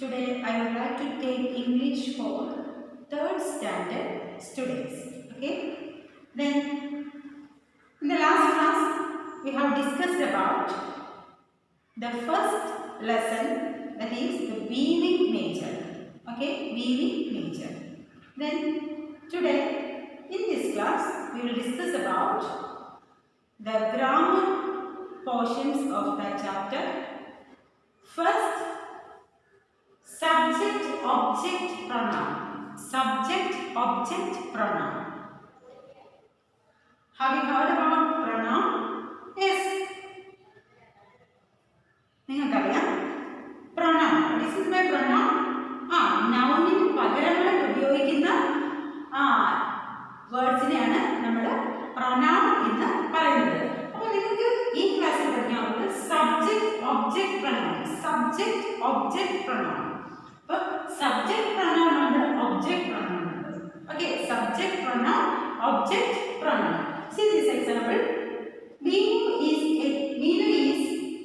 Today I would like to take English for 3rd standard students. Okay. Then in the last class we have discussed about the first lesson, that is the weaving nature. Okay, weaving nature. Then today in this class we will discuss about the grammar portions of the chapter. First, subject object pronoun. Subject object pronoun. Have you heard about pronoun? Yes. നിങ്ങൾക്കറിയാം pronoun. What is by pronoun? നൗണിന് പകരമായിട്ട് ഉപയോഗിക്കുന്ന വേർഡ്സിനെയാണ് നമ്മൾ pronoun എന്ന് പറയുന്നത്. അപ്പോൾ നിങ്ങൾക്ക് ഈ ക്ലാസ്സിൽ പഠിക്കാവുന്നത് subject object pronoun. Subject object pronoun. അപ്പോൾ സബ്ജക്റ്റ് pronoun ഉണ്ട്, ഒബ്ജക്റ്റ് pronoun ഉണ്ട്. Okay, subject pronoun, object pronoun. See this example. Meenu is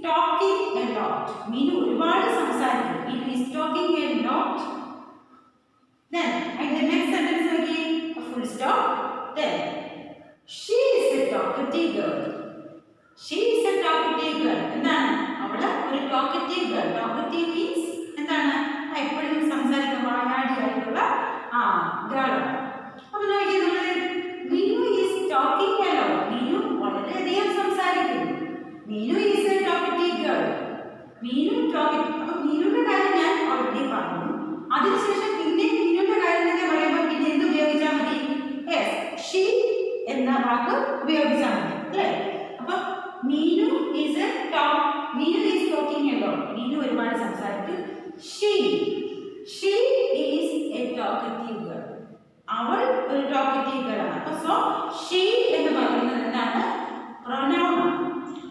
talking a lot. Meenu ഒരുപാട് സംസാരിക്കും. Meenu is talking a lot. Then and the next sentence again, a full stop. Then she is a talkative girl. She is a talkative girl. എന്താണ്? അവൾ ഒരു talkative girl. Talkative means എന്താണ്? എപ്പോഴും സംസാരിക്കുന്ന വായാടിയായിട്ടുള്ള girl. അപ്പോൾ നോക്കിയേ, നമ്മൾ Meenu is talking a lot. Meenu വളരെയധികം സംസാരിക്കും. Meenu is a talkative girl. Meenu talkative. അപ്പോൾ മീനുവിന്റെ കാര്യം ഞാൻ ഓൾറെഡി പറഞ്ഞു. അതിനുശേഷം പിന്നെ മീനുവിന്റെ കാര്യം തന്നെ പറയുമ്പോൾ പിന്നെ എന്ത് ഉപയോഗിച്ചാൽ മതി? Yes, she എന്ന വാക്ക് ഉപയോഗിച്ചാൽ മതി, അല്ലേ? അപ്പോൾ Meenu is talking a lot. Meenu ഒരുപാട് സംസാരിക്കും. She is a talkative girl. അവൾ ഒരു talkative girl ആണ്. അപ്പോൾ so she എന്ന് പറയുന്നത് എന്താണ്? pronoun ആണ്.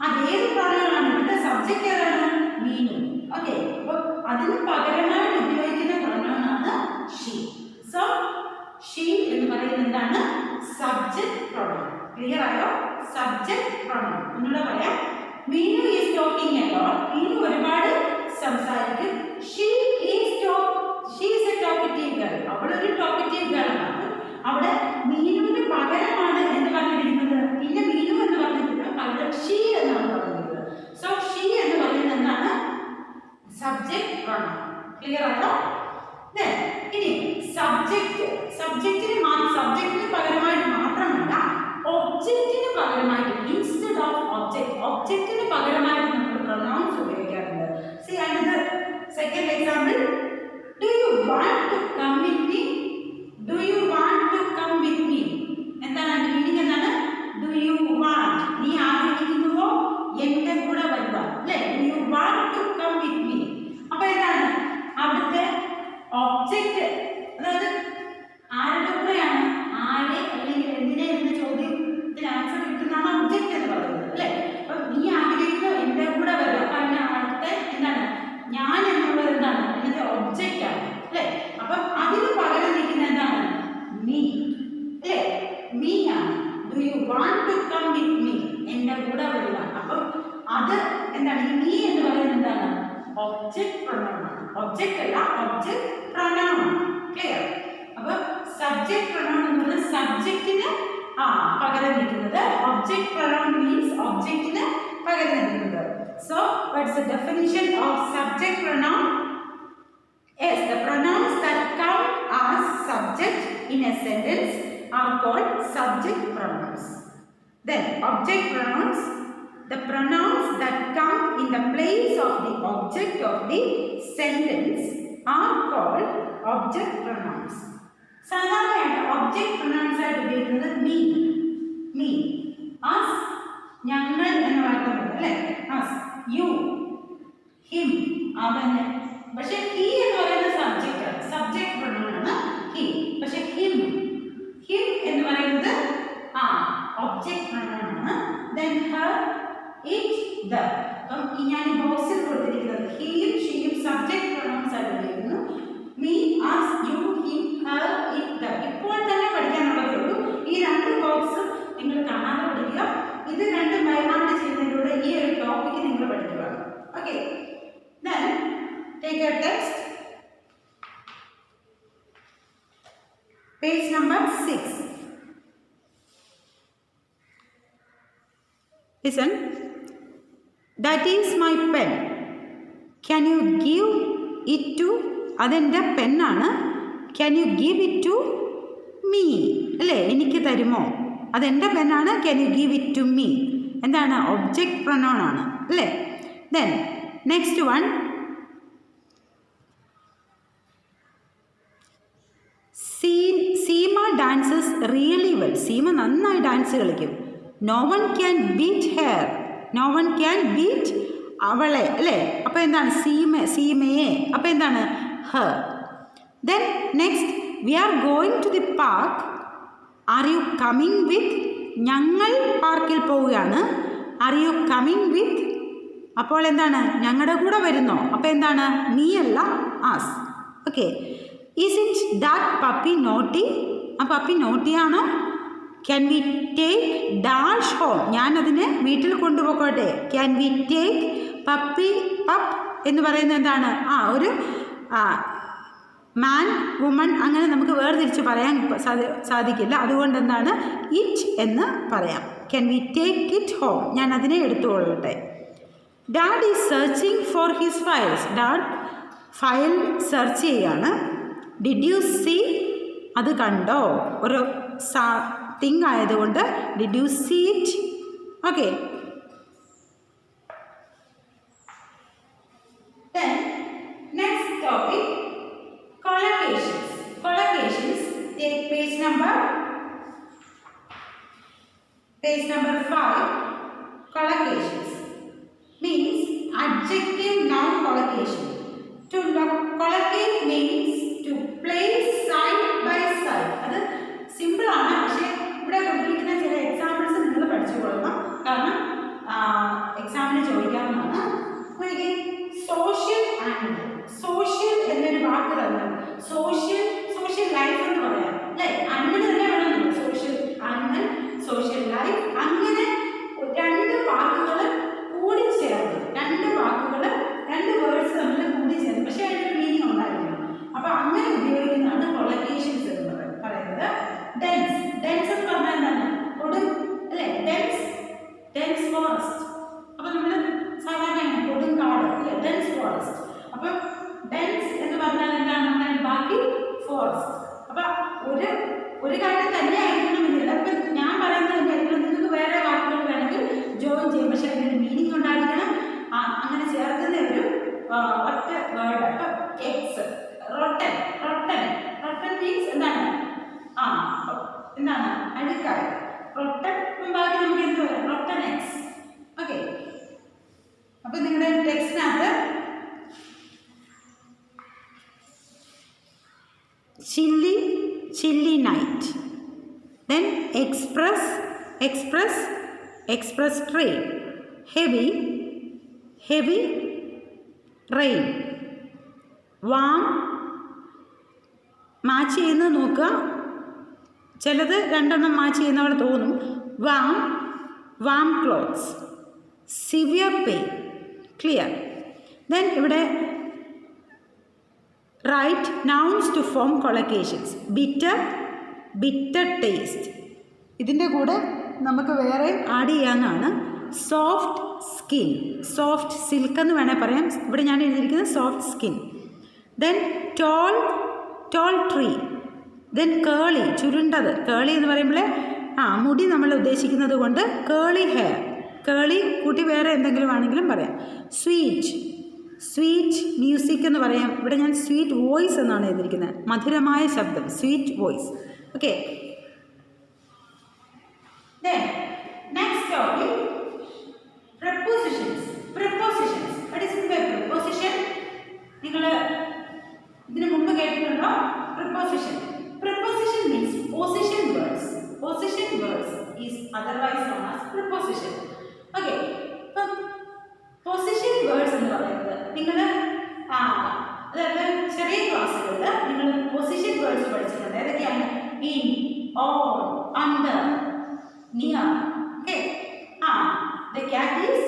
അതേത് pronoun ആണ്? ഇവിടെ സബ്ജക്റ്റ് ഏതാണ്? Meenu. ഓക്കേ, അപ്പോൾ അതിന് പകരമായിട്ട് ഉപയോഗിക്കുന്ന pronoun ആണ് she. So she എന്ന് പറയുന്നത് എന്താണ്? Subject pronoun. ക്ലിയർ ആയോ? Subject pronoun. ഒന്നുകൂടെ പറയാം. Meenu is talking a lot. Meenu ഒരുപാട് സംസാരിക്കും. She is a talkative girl. അവൾ ഒരു talkative girl ആണ്. അവിടെ മീനുവിന് പകരമാണ് എന്ന് പറഞ്ഞിരിക്കുന്നത്. പിന്നെ മീനു എന്ന് പറഞ്ഞിട്ടില്ല, പകരം she എന്നാണ് പറഞ്ഞിരിക്കുന്നത്. So she എന്ന് പറയുന്നത് എന്താണ്? Subject pronoun. ക്ലിയർ ആണോ? Then ഇനി സബ്ജക്റ്റിന് പകരമായിട്ട് മാത്രമല്ല, ഒബ്ജക്റ്റിന് പകരമായിട്ട്, ഇൻസ്റ്റെഡ് ഓഫ് ഒബ്ജക്റ്റിന് പകരമായിട്ട് നമ്മൾ pronouns ഉപയോഗിക്കാറുണ്ട്. See another second example. Do you want to come with me? Do you want to come with me? എന്താണ് അതിന്റെ മീനിങ്? എന്താണ്? Do you want? നീ ആഗ്രഹിക്കുന്നുവോ എന്റെ കൂടെ വരുക, അല്ലേ? Do you want to come with me? അപ്പോൾ എന്താണ് അവിടുത്തെ ഒബ്ജക്റ്റ്? അതായത് ആരുടെ കൂടെയാണ്, ആരെ അല്ലെങ്കിൽ എന്തിനെ എന്ന ചോദ്യത്തിന് ആൻസർ കിട്ടുന്നതാണ് ഒബ്ജക്റ്റ് എന്ന് പറയുന്നത്, അല്ലേ? അപ്പം നീ ആഗ്രഹിക്കുന്നു എന്റെ കൂടെ വരിക. അപ്പം അതിന്റെ അടുത്തെ എന്താണ്? ഞാൻ എന്നുള്ളത് എന്താണ്? ഇതിന്റെ ഒബ്ജക്റ്റ് ആണ്, അല്ലേ? അപ്പം അതിന് പകരം നിൽക്കുന്ന എന്താണ്? me, അല്ലേ? me ആണ്. Do you want to come with me? എന്റെ കൂടെ വരിക. അപ്പം അത് എന്താണ്? ഈ me എന്ന് പറയുന്നത് എന്താണ്? ഒബ്ജക്റ്റ് pronoun ആണ്. ഒബ്ജക്റ്റ് അല്ല, ഒബ്ജക്റ്റ് pronoun ആണ്. ക്ലിയർ? അപ്പൊ സബ്ജക്റ്റ് pronoun എന്നത് സബ്ജക്റ്റിന് പകരം നിൽക്കുന്നത്. ഒബ്ജക്റ്റ് pronoun മീൻസ് ഒബ്ജക്റ്റിന് പകരം നിൽക്കുന്നത്. So what's the definition of subject pronoun? Yes, the pronouns that come as subject in a sentence are called subject pronouns. Then object pronouns, the pronouns that come in the place of the object of the sentence are called object pronouns. സാധാരണയായിട്ട് object pronounce ആയിട്ട് ഉപയോഗിക്കുന്നത് me, us, ഞങ്ങൾ എന്ന വാക്കുകളുണ്ട്, അല്ലേ? us, you, him, അവന്. പക്ഷെ he എന്ന് പറയുന്നത് സബ്ജക്റ്റ് ആണ്, സബ്ജക്റ്റ് പ്രൊനൗൺ ആണ് he. പക്ഷെ him എന്ന് പറയുന്നത് ഒബ്ജക്റ്റ് പ്രൊനൗൺ ആണ്. then her, it, the. അപ്പം ഞാൻ ഈ ബോക്സിൽ കൊടുത്തിരിക്കുന്നത് ഹീയും ഷീയും സബ്ജക്റ്റ് പ്രൊനൗൺസ് ആയിട്ട് ഉപയോഗിക്കുന്നു. me, us, you, him, her, it, the. ഇപ്പോൾ തന്നെ പഠിക്കാനുള്ളതേ ഉള്ളൂ. ഈ രണ്ട് ബോക്സ് നിങ്ങൾ കാണാതെ പഠിക്കുക. ഇത് രണ്ടും ബൈഹാർട്ട് ചെയ്യുന്നതിലൂടെ ഈ ഒരു ടോപ്പിക്ക് നിങ്ങൾ പഠിക്കുക. Okay, then take a text. Page number 6. Listen. That is my pen. Can you give it to? അതെൻ്റെ പെണ്ണാണ്. Can you give it to me? അല്ലേ, എനിക്ക് തരുമോ? അതെൻ്റെ പെണ്ണാണ്. Can you give it to me? എന്താണ്? ഒബ്ജക്റ്റ് പ്രൊനൗൺ ആണ് അല്ലേ. Then next one. Seema dances really well. Seema നന്നായി ഡാൻസ് കളിക്കും. No one can beat her. No one can beat അവളെ അല്ലേ. അപ്പോൾ എന്താണ്? സീമയെ. അപ്പോൾ എന്താണ്? Her. Then next, we are going to the park. Are you coming with? ഞങ്ങൾ പാർക്കിൽ പോവുകയാണ്. Are you coming with? അപ്പോൾ എന്താണ്? ഞങ്ങളുടെ കൂടെ വരുന്നോ? അപ്പോൾ എന്താണ്? നീയല്ല, us. Okay. Isn't that puppy naughty? ആ puppy നോട്ടിയാണോ? Can we take Dash home? ഞാൻ അതിനെ വീട്ടിൽ കൊണ്ടുപോകട്ടെ. Can we take puppy? പപ്പ് എന്ന് പറയുന്നത് എന്താണ്? ഒരു മാൻ, വുമൺ അങ്ങനെ നമുക്ക് വേർതിരിച്ച് പറയാൻ സാധിക്കില്ല. അതുകൊണ്ട് എന്താണ്? ഇറ്റ് എന്ന് പറയാം. Can we take it home? ഞാൻ അതിനെ എടുത്തുകൊള്ളട്ടെ. Dad is searching for his files. Dad file search ചെയ്യാണ്. Did you see? അത് കണ്ടോ? ഒരു തിങ് ആയതുകൊണ്ട് did you see it? Okay. Next topic, collocations. Collocations. Take page number 5. Collocations means adjective noun collocation. To collocate means to place side by side. അത് simple ആണ്. പക്ഷേ ഇവിടെ കൊടുത്തിരിക്കുന്ന ചില എക്സാമ്പിൾസ് നിങ്ങൾ പഠിച്ചുകൊള്ളണം. കാരണം എക്സാമിന് ചോദിക്കാവുന്നതാണ്. Social animal. സോഷ്യൽ എന്നൊരു വാക്ക് തന്നെ. സോഷ്യൽ ലൈഫ് എന്ന് പറയാം അല്ലേ. ആനിമൽ തന്നെ വേണം. സോഷ്യൽ ആനിമൽ, സോഷ്യൽ ലൈഫ്, അങ്ങനെ രണ്ട് വാക്കുകൾ കൂടി ചേർന്ന്, രണ്ട് വേർഡ്സ് തമ്മിൽ കൂടി ചേർന്ന്, പക്ഷേ അതിനൊരു മീനിങ് ഉണ്ടായിരിക്കണം. അപ്പോൾ അങ്ങനെ ഉപയോഗിക്കുന്നതാണ് കൊളക്കേഷൻസ് എന്ന് പറയുന്നത്. ഡെൻസ് എന്ന് പറഞ്ഞാൽ എന്താണ്? കൊടും അല്ലേ. Dense forest. അപ്പോൾ നമ്മൾ സാധാരണ കൊടും കാട് അല്ലേ, ഡെൻസ് ഫോറസ്റ്റ്. അപ്പം ഡെൻസ് എന്ന് പറഞ്ഞാൽ എന്താണ്? ബാക്കി ഫോറസ്റ്റ്. അപ്പം ഒരു കാര്യം തന്നെ ആയിരിക്കണമെന്നില്ല. അപ്പം ഞാൻ പറയുന്നത് തന്നെയായിരിക്കണം. നിങ്ങൾക്ക് വേറെ വാക്കുകൾ വേണമെങ്കിൽ ജോയിൻ ചെയ്യും, പക്ഷേ അതിനൊരു മീനിങ് ഉണ്ടായിരിക്കണം. അങ്ങനെ ചേർക്കുന്ന ഒരു ഒറ്റ വേർഡ്. അപ്പം എക്സ്, റൊട്ടൻ മീൻസ് എന്താണ്? എന്താണ്? അഴുക്കായ റൊട്ടൻ. ബാക്കി നമുക്ക് എന്ത് പറയാം? Rotten eggs. ഓക്കെ. അപ്പം നിങ്ങളുടെ ടെക്സ്റ്റിനകത്ത് chilly night. Then express train. Heavy rain. warm match ചെയ്യുന്നത് നോക്കുക. ചിലത് രണ്ടെണ്ണം മാച്ച് ചെയ്യുന്ന പോലെ തോന്നും. Warm clothes. Severe pain. Clear. Then ഇവിടെ write nouns to form collocations. Bitter taste. ഇതിൻ്റെ കൂടെ നമുക്ക് വേറെ ആഡ് ചെയ്യാവുന്നതാണ്. സോഫ്റ്റ് സ്കിൻ, സോഫ്റ്റ് സിൽക്ക് എന്ന് വേണേൽ പറയാം. ഇവിടെ ഞാൻ എഴുതിയിരിക്കുന്നത് soft skin. Then tall tree. Then curly, ചുരുണ്ടത്. കേളി എന്ന് പറയുമ്പോൾ മുടി നമ്മൾ ഉദ്ദേശിക്കുന്നത് കൊണ്ട് കേളി ഹെയർ. കേളി കൂട്ടി വേറെ എന്തെങ്കിലും ആണെങ്കിലും പറയാം. സ്വീറ്റ് മ്യൂസിക് എന്ന് പറയാം. ഇവിടെ ഞാൻ സ്വീറ്റ് വോയിസ് എന്നാണ് എഴുതിയിരിക്കുന്നത്. മധുരമായ ശബ്ദം, sweet voice. Okay. Next topic, prepositions. What is it by preposition? നിങ്ങൾ ഇതിനു മുമ്പ് കേട്ടിട്ടുണ്ടോ? Preposition means position words. Position words is otherwise known as preposition. Okay. അപ്പം position words എന്ന് പറയുന്നത് നിങ്ങൾ അതായത് ചെറിയ ക്ലാസ്സുകളിൽ നിങ്ങൾ പൊസിഷൻ വേർഡ്സ് പഠിച്ചിട്ടുണ്ട്. ഏതൊക്കെയാണ്? In, on, under, near. Okay. the cat is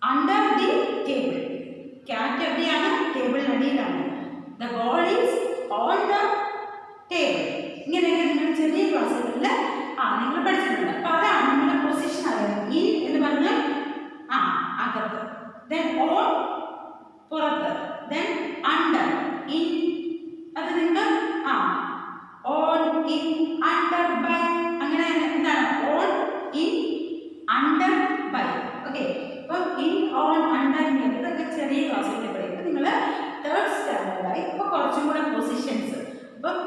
under the table. Cat എവിടെയാണ്? ടേബിളിന് അടിയിലാണ്. The ball is on the പുറത്ത്. then under, in, അത് നിങ്ങൾ on, in, under, by, അങ്ങനെ എന്താണ് on, in, under, by. Okay, അപ്പോൾ in, on, under ഇതൊക്കെ ചെറിയ ക്ലാസ്സിൽ പഠിക്കും. നിങ്ങൾ തേർഡ് സ്റ്റാൻഡേർഡായി ഇപ്പോൾ കുറച്ചും കൂടെ പൊസിഷൻസ്. അപ്പം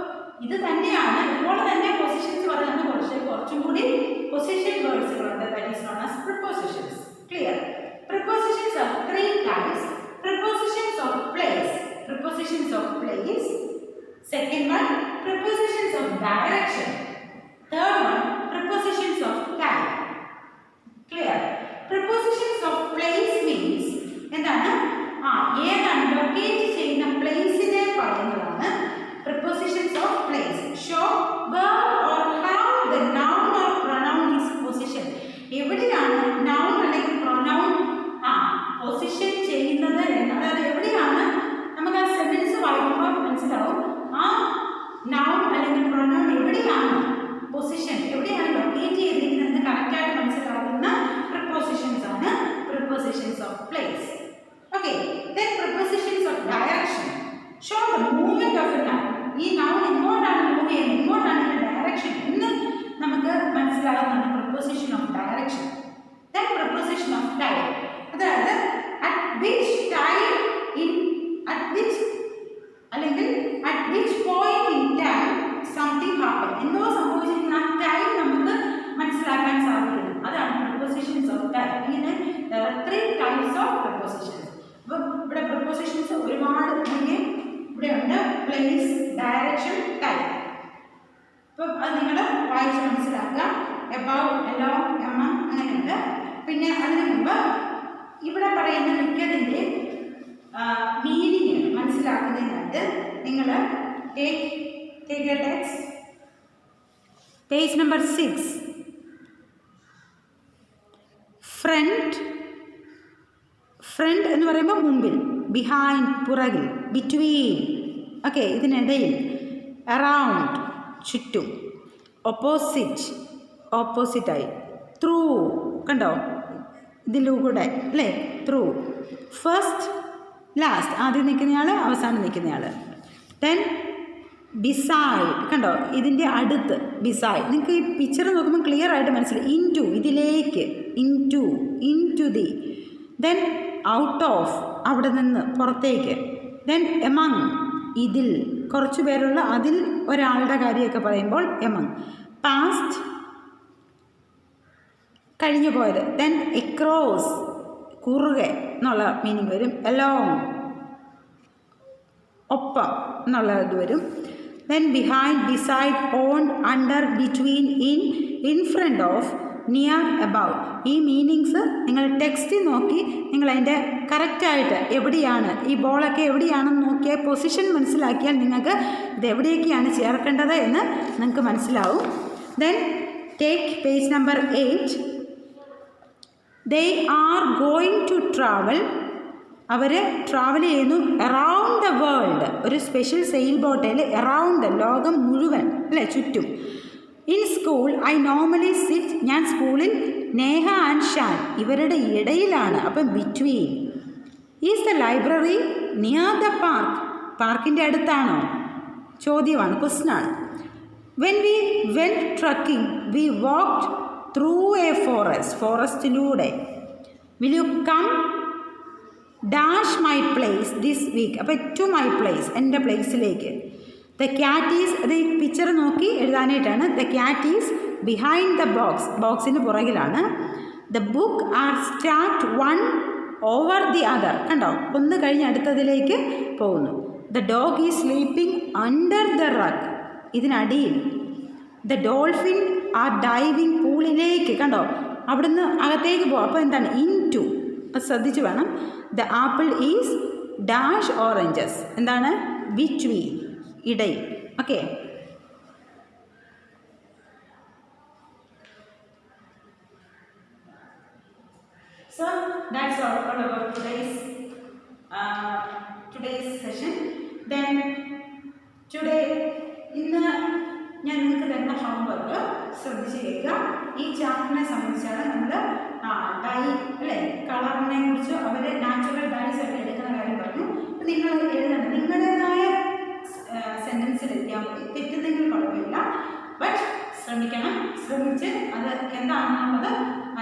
ഇത് തന്നെയാണ്, ഇതുപോലെ തന്നെ പൊസിഷൻസ് പറയുന്നത് കുറച്ചും കൂടി പൊസിഷൻ വേർഡ്സുകളുണ്ട്. That is known as prepositions. Clear? Prepositions are three types. Prepositions of place. Prepositions of place. Second one, prepositions of direction. Third one, prepositions of time. Clear? Prepositions of place means എന്താണ്? ഏതാണ് locate ചെയ്യുന്ന പ്ലേസിനെ പറയുന്നതാണ് prepositions of place. Show where or how the noun or pronoun is positioned. എവിടെയാണ് noun അല്ലെങ്കിൽ pronoun position ചെയ്യുന്നത് എന്നാണ്. അത് എവിടെയാണ് നമുക്ക് ആ സെന്റൻസ് വായിക്കുമ്പോൾ മനസ്സിലാവും ആ നൗൺ അല്ലെങ്കിൽ പ്രൊനൗൺ എവിടെയാണ് പൊസിഷൻ, എവിടെയാണ് ലൊക്കേറ്റ് ചെയ്തിരിക്കുന്നത് കറക്റ്റായിട്ട് മനസ്സിലാവുന്ന പ്രിപ്പോസിഷൻസ് ആണ് prepositions of place. Okay, then prepositions of direction. Show the movement of a noun. ഈ നൗൺ എങ്ങോട്ടാണ് മൂവ് ചെയ്യുന്നത്, എങ്ങോട്ടാണ് ഇതിന്റെ ഡയറക്ഷൻ എന്ന് നമുക്ക് മനസ്സിലാകുന്നതാണ് preposition of direction. Then preposition of time. അതായത് at which time in അല്ലെങ്കിൽ at which point in time something happen. എന്തോ സംഭവിച്ചിരിക്കുന്ന ആ ടൈം നമുക്ക് മനസ്സിലാക്കാൻ സാധിക്കുന്നു. അതാണ് prepositions of time. ഇങ്ങനെ there are three types of prepositions. അപ്പോൾ ഇവിടെ prepositions ഒരുപാട് ഇവിടെ ഉണ്ട്. place, direction, time. അപ്പോൾ അത് നിങ്ങൾ വായിച്ച് മനസ്സിലാക്കുക. above, along, among അങ്ങനെയുണ്ട്. പിന്നെ അതിന് മുമ്പ് ഇവിടെ പറയുന്ന മിക്കതിൻ്റെ മീനിങ് മനസ്സിലാക്കുന്നതിനായിട്ട് നിങ്ങൾ take a text page number 6. Front എന്ന് പറയുമ്പോൾ മുമ്പിൽ, ബിഹൈൻഡ് പുറകിൽ, ബിറ്റ്വീൻ ഓക്കെ ഇതിനിടയിൽ, അറൗണ്ട് ചുറ്റും, ഓപ്പോസിറ്റായി, ത്രൂ കണ്ടോ ഇതിലൂടെ അല്ലേ, ത്രൂ, ഫസ്റ്റ് ലാസ്റ്റ്, ആദ്യം നിൽക്കുന്നയാൾ അവസാനം നിൽക്കുന്നയാൾ. ദെൻ ബിസൈഡ് കണ്ടോ ഇതിൻ്റെ അടുത്ത്, ബിസൈഡ് നിങ്ങൾക്ക് ഈ പിക്ചർ നോക്കുമ്പോൾ ക്ലിയർ ആയിട്ട് മനസ്സിലായി. ഇൻ ടു ഇതിലേക്ക്, into the. Then out of അവിടെ നിന്ന് പുറത്തേക്ക്. ദെൻ എമങ് ഇതിൽ കുറച്ച് പേരുള്ള, അതിൽ ഒരാളുടെ കാര്യമൊക്കെ പറയുമ്പോൾ എമങ്. പാസ്റ്റ് കഴിഞ്ഞു പോയത്. ദെൻ എക്രോസ് കുറുകെ എന്നുള്ള മീനിങ് വരും. എലോങ് ഒപ്പം എന്നുള്ള ഇത് വരും. Then behind, beside, on, under, between, in front of, near, above. ഈ മീനിങ്സ് നിങ്ങൾ ടെക്സ്റ്റ് നോക്കി നിങ്ങൾ അതിൻ്റെ കറക്റ്റായിട്ട് എവിടെയാണ് ഈ ബോളൊക്കെ എവിടെയാണെന്ന് നോക്കിയാൽ പൊസിഷൻ മനസ്സിലാക്കിയാൽ നിങ്ങൾക്ക് ഇത് എവിടെയൊക്കെയാണ് ചേർക്കേണ്ടത് എന്ന് നിങ്ങൾക്ക് മനസ്സിലാവും. Then take page number 8. They are going to travel. അവർ ട്രാവൽ ചെയ്യുന്നു അറൗണ്ട് ദ വേൾഡ്. ഒരു സ്പെഷ്യൽ സെയിൽ ബോട്ടിൽ അറൗണ്ട് ലോകം മുഴുവൻ അല്ലേ, ചുറ്റും. In school I normally sit. ഞാൻ സ്കൂളിൽ നേഹ ആൻഡ് ഷാൻ ഇവരുടെ ഇടയിലാണ്. അപ്പം between. Is the library near the park. പാർക്കിൻ്റെ അടുത്താണോ ചോദ്യമാണ്, ക്വസ്റ്റ്യനാണ്. When we went trekking we walked through a ഫോറസ്റ്റിലൂടെ. Will you come dash my place this week. അപ്പോൾ ടു മൈ പ്ലേസ് എൻ്റെ പ്ലേസിലേക്ക്. ദ ക്യാറ്റ് ഈസ്, അത് ഈ പിക്ചർ നോക്കി എഴുതാനായിട്ടാണ്. The cat is behind the ബോക്സിന് പുറകിലാണ്. The book are start one over the other. കണ്ടോ ഒന്ന് കഴിഞ്ഞ് അടുത്തതിലേക്ക് പോകുന്നു. The dog is sleeping under the rug. ഇതിനടിയിൽ. ദ ഡോൾഫിൻ ആർ ഡൈവിങ് പൂളിലേക്ക്. കണ്ടോ അവിടുന്ന് അകത്തേക്ക് പോകും. അപ്പോൾ എന്താണ് ഇൻ ടു, അത് ശ്രദ്ധിച്ച് വേണം. The apple is dash oranges. എന്താണ് ബിറ്റ്വീൻ, ഇടയിൽ. Okay, so that's all about today's session. Then today ഇന്ന് ഞാൻ നിങ്ങൾക്ക് തരുന്ന ഹോംവർക്ക് ശ്രദ്ധിച്ച് കേൾക്കുക. ഈ ചാപ്റ്ററിനെ സംബന്ധിച്ചാണ് നമ്മൾ ഡൈ അല്ലേ, കളറിനെ കുറിച്ച് അവർ നാച്ചുറൽ ഡൈസ് ഒക്കെ എടുക്കുന്ന കാര്യം പറഞ്ഞു. നിങ്ങൾ എഴുതണം, നിങ്ങളുടേതായ സെൻറ്റൻസിൽ എത്തിയാൽ മതി, തെറ്റുന്നെങ്കിൽ കുഴപ്പമില്ല. ബട്ട് ശ്രമിച്ച് അത് എന്താണെന്നുള്ളത്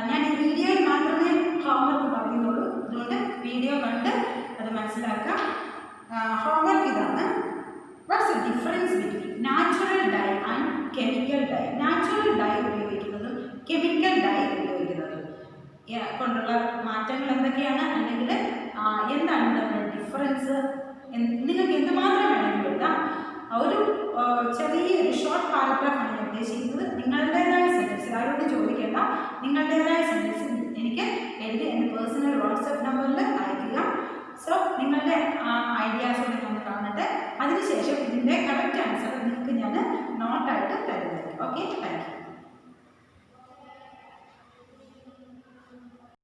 ഞാൻ ഈ വീഡിയോയിൽ മാത്രമേ ഹോംവർക്ക് പറയുന്നുള്ളൂ. അതുകൊണ്ട് വീഡിയോ കണ്ട് അത് മനസ്സിലാക്കുക. ഹോംവർക്ക് ഇതാണ്. What's the difference between natural dye and chemical dye? Natural dye ഉപയോഗിക്കുന്നതും കെമിക്കൽ ഡൈ ഉപയോഗിക്കുന്നതും കൊണ്ടുള്ള മാറ്റങ്ങൾ എന്തൊക്കെയാണ്, അല്ലെങ്കിൽ എന്താണ് തമ്മിലുള്ള ഡിഫറൻസ്? നിങ്ങൾക്ക് എന്തുമാത്രം വേണമെങ്കിലും എഴുതാം. ഒരു ചെറിയൊരു ഷോർട്ട് പാരഗ്രാഫാണ് ഞാൻ ഉദ്ദേശിക്കുന്നത്. നിങ്ങളുടേതായ സെൻറ്റൻസ് ആരോട് ചോദിക്കേണ്ട, നിങ്ങളുടേതായ സെൻറ്റൻസ് എനിക്ക് എഴുതി എൻ്റെ പേഴ്സണൽ വാട്സപ്പ് നമ്പറിൽ അയക്കുക. സോ നിങ്ങളുടെ ഐഡിയാസോടെ ഞാൻ കാണട്ടെ. അതിനുശേഷം ഇതിൻ്റെ കറക്റ്റ് ആൻസർ നിങ്ങൾക്ക് ഞാൻ നോട്ടായിട്ട് തരുന്നതായിരിക്കും. Okay, thank you.